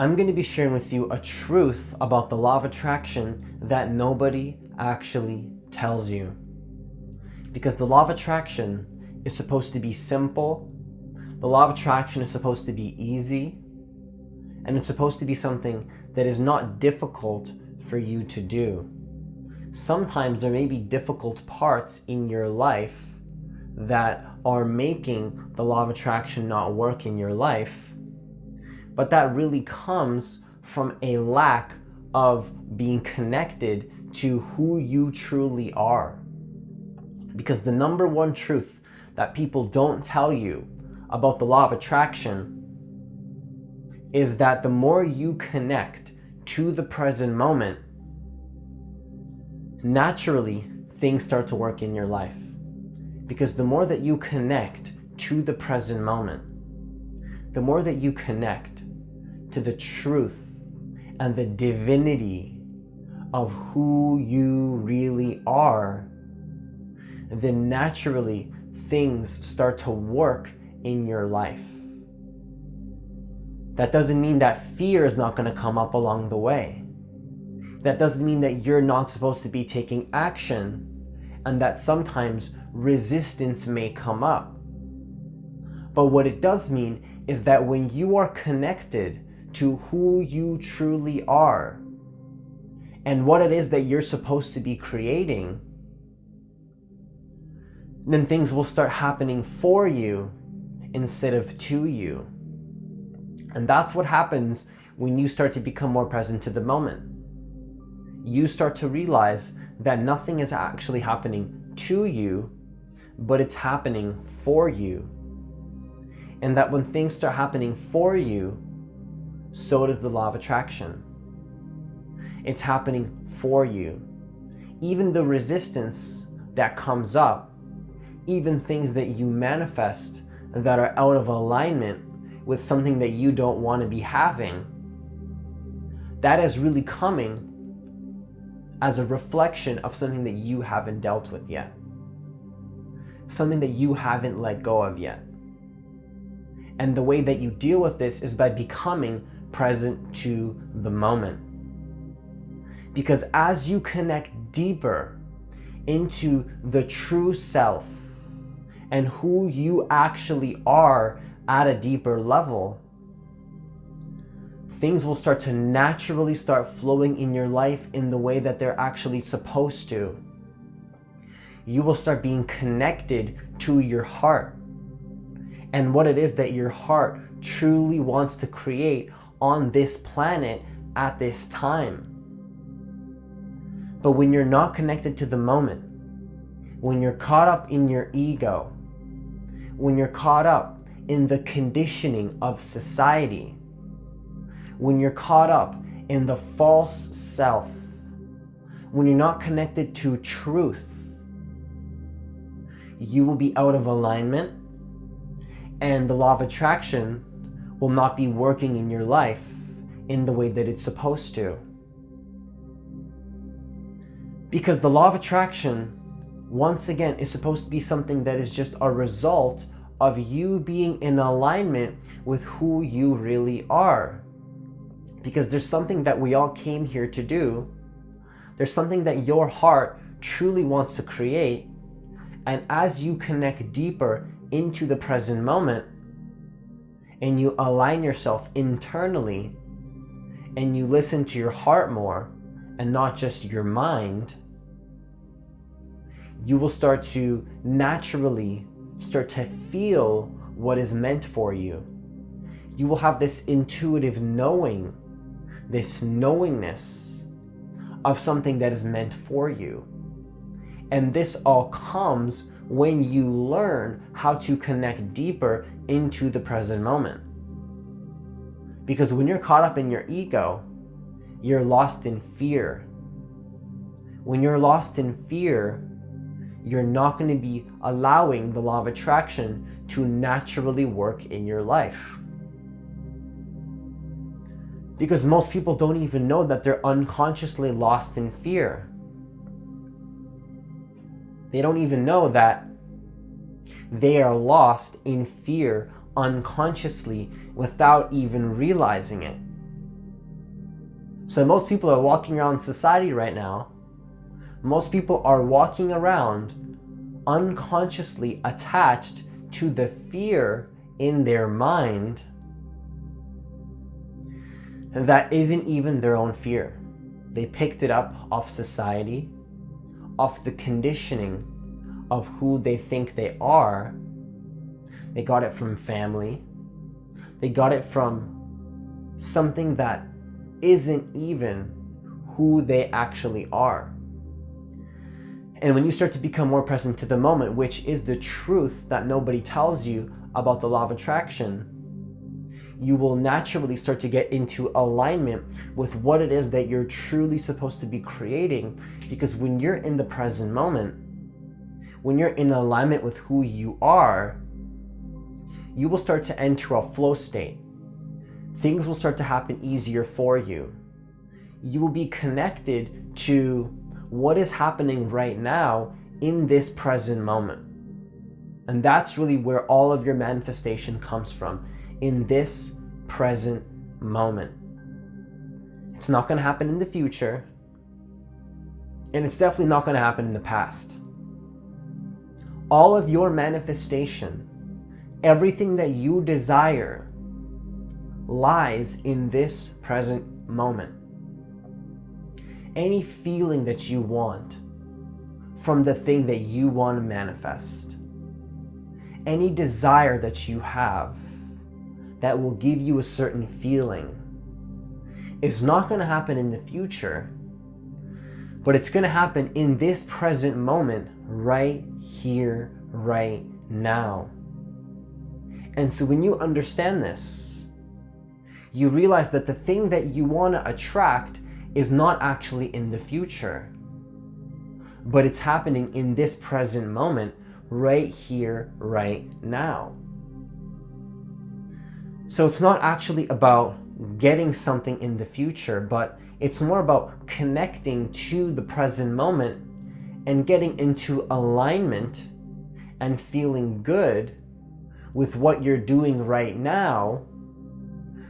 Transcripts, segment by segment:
I'm going to be sharing with you a truth about the law of attraction that nobody actually tells you. Because the law of attraction is supposed to be simple, the law of attraction is supposed to be easy, and it's supposed to be something that is not difficult for you to do. Sometimes there may be difficult parts in your life that are making the law of attraction not work in your life, but that really comes from a lack of being connected to who you truly are. Because the number one truth that people don't tell you about the law of attraction is that the more you connect to the present moment, naturally things start to work in your life. Because the more that you connect to the present moment, the more that you connect to the truth and the divinity of who you really are, then naturally things start to work in your life. That doesn't mean that fear is not going to come up along the way. That doesn't mean that you're not supposed to be taking action and that sometimes resistance may come up. But what it does mean is that when you are connected to who you truly are and what it is that you're supposed to be creating, then things will start happening for you instead of to you. And that's what happens when you start to become more present to the moment. You start to realize that nothing is actually happening to you, but it's happening for you. And that when things start happening for you, so does the law of attraction. It's happening for you. Even the resistance that comes up, even things that you manifest that are out of alignment with something that you don't want to be having, that is really coming as a reflection of something that you haven't dealt with yet. Something that you haven't let go of yet. And the way that you deal with this is by becoming present to the moment. Because as you connect deeper into the true self and who you actually are at a deeper level, things will start to naturally start flowing in your life in the way that they're actually supposed to. You will start being connected to your heart and what it is that your heart truly wants to create on this planet at this time. But when you're not connected to the moment, when you're caught up in your ego, when you're caught up in the conditioning of society, when you're caught up in the false self, when you're not connected to truth, you will be out of alignment and the law of attraction will not be working in your life in the way that it's supposed to. Because the law of attraction, once again, is supposed to be something that is just a result of you being in alignment with who you really are. Because there's something that we all came here to do. There's something that your heart truly wants to create. And as you connect deeper into the present moment and you align yourself internally and you listen to your heart more and not just your mind, you will start to naturally start to feel what is meant for you. You will have this intuitive knowing, this knowingness of something that is meant for you. And this all comes when you learn how to connect deeper into the present moment. Because when you're caught up in your ego, you're lost in fear. When you're lost in fear, you're not going to be allowing the law of attraction to naturally work in your life. Because most people don't even know that they're unconsciously lost in fear. They don't even know that they are lost in fear unconsciously without even realizing it. So most people are walking around society right now. Most people are walking around unconsciously attached to the fear in their mind that isn't even their own fear. They picked it up off society, off the conditioning of who they think they are. They got it from family. They got it from something that isn't even who they actually are. And when you start to become more present to the moment, which is the truth that nobody tells you about the law of attraction, you will naturally start to get into alignment with what it is that you're truly supposed to be creating. Because when you're in the present moment, when you're in alignment with who you are, you will start to enter a flow state. Things will start to happen easier for you. You will be connected to what is happening right now in this present moment. And that's really where all of your manifestation comes from, in this present moment. It's not going to happen in the future, and it's definitely not going to happen in the past. All of your manifestation, everything that you desire, lies in this present moment. Any feeling that you want from the thing that you want to manifest, any desire that you have that will give you a certain feeling, is not going to happen in the future, but it's going to happen in this present moment, right here, right now. And so when you understand this, you realize that the thing that you want to attract is not actually in the future, but it's happening in this present moment, right here, right now. So it's not actually about getting something in the future, but it's more about connecting to the present moment and getting into alignment and feeling good with what you're doing right now,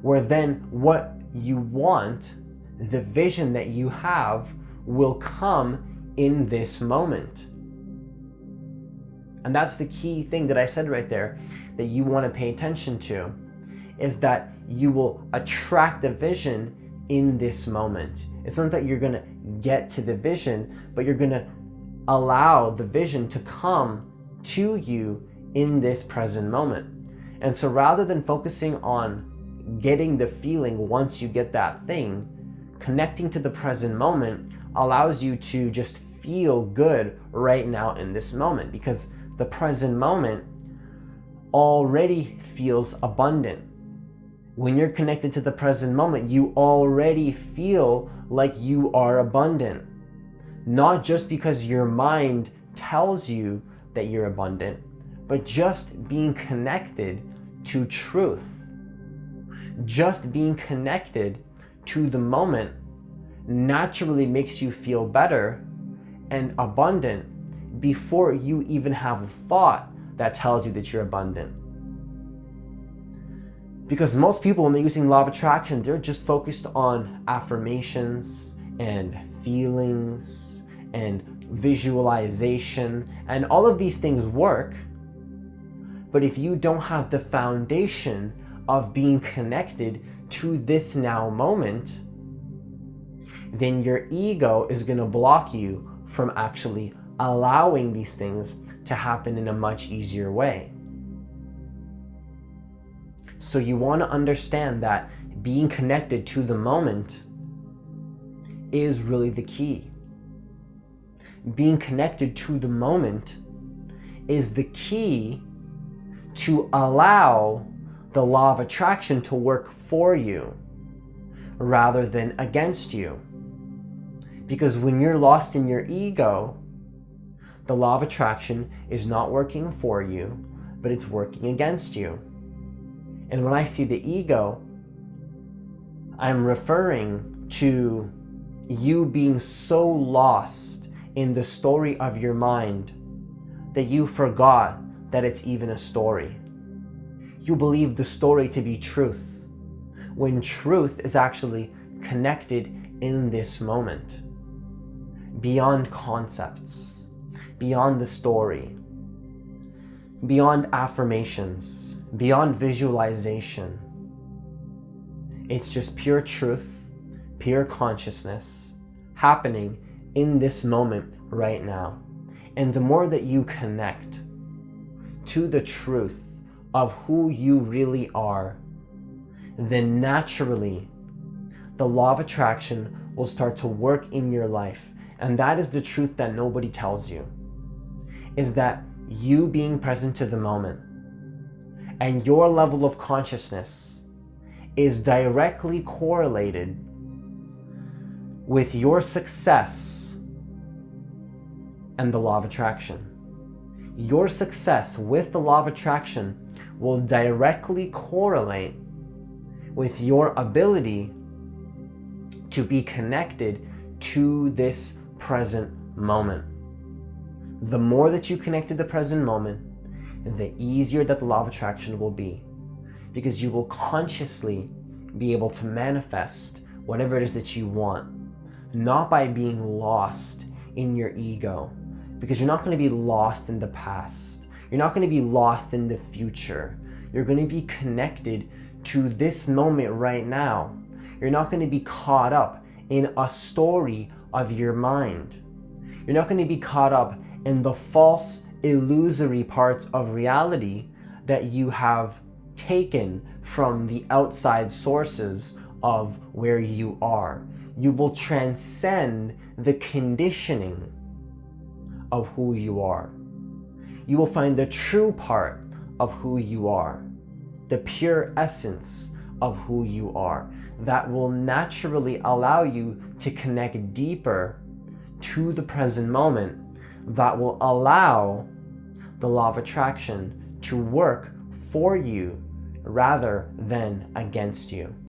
where then what you want, the vision that you have, will come in this moment. And that's the key thing that I said right there that you want to pay attention to, is that you will attract the vision in this moment. It's not that you're going to get to the vision, but you're going to allow the vision to come to you in this present moment. And so rather than focusing on getting the feeling once you get that thing, connecting to the present moment allows you to just feel good right now in this moment, because the present moment already feels abundant. When you're connected to the present moment, you already feel like you are abundant. Not just because your mind tells you that you're abundant, but just being connected to truth. Just being connected to the moment naturally makes you feel better and abundant before you even have a thought that tells you that you're abundant. Because most people, when they're using law of attraction, they're just focused on affirmations and feelings and visualization, and all of these things work. But if you don't have the foundation of being connected to this now moment, then your ego is going to block you from actually allowing these things to happen in a much easier way. So you want to understand that being connected to the moment is really the key. Being connected to the moment is the key to allow the law of attraction to work for you rather than against you. Because when you're lost in your ego, the law of attraction is not working for you, but it's working against you. And when I see the ego, I'm referring to you being so lost in the story of your mind that you forgot that it's even a story. You believe the story to be truth, when truth is actually connected in this moment, beyond concepts, beyond the story, beyond affirmations, beyond visualization. It's just pure truth, pure consciousness happening in this moment right now. And the more that you connect to the truth of who you really are, then naturally the law of attraction will start to work in your life. And that is the truth that nobody tells you, is that you being present to the moment and your level of consciousness is directly correlated with your success and the law of attraction. Your success with the law of attraction will directly correlate with your ability to be connected to this present moment. The more that you connect to the present moment, the easier that the law of attraction will be, because you will consciously be able to manifest whatever it is that you want, not by being lost in your ego, because you're not going to be lost in the past. You're not going to be lost in the future. You're going to be connected to this moment right now. You're not going to be caught up in a story of your mind. You're not going to be caught up in the false, illusory parts of reality that you have taken from the outside sources of where you are. You will transcend the conditioning of who you are. You will find the true part of who you are, the pure essence of who you are, that will naturally allow you to connect deeper to the present moment, that will allow the law of attraction to work for you rather than against you.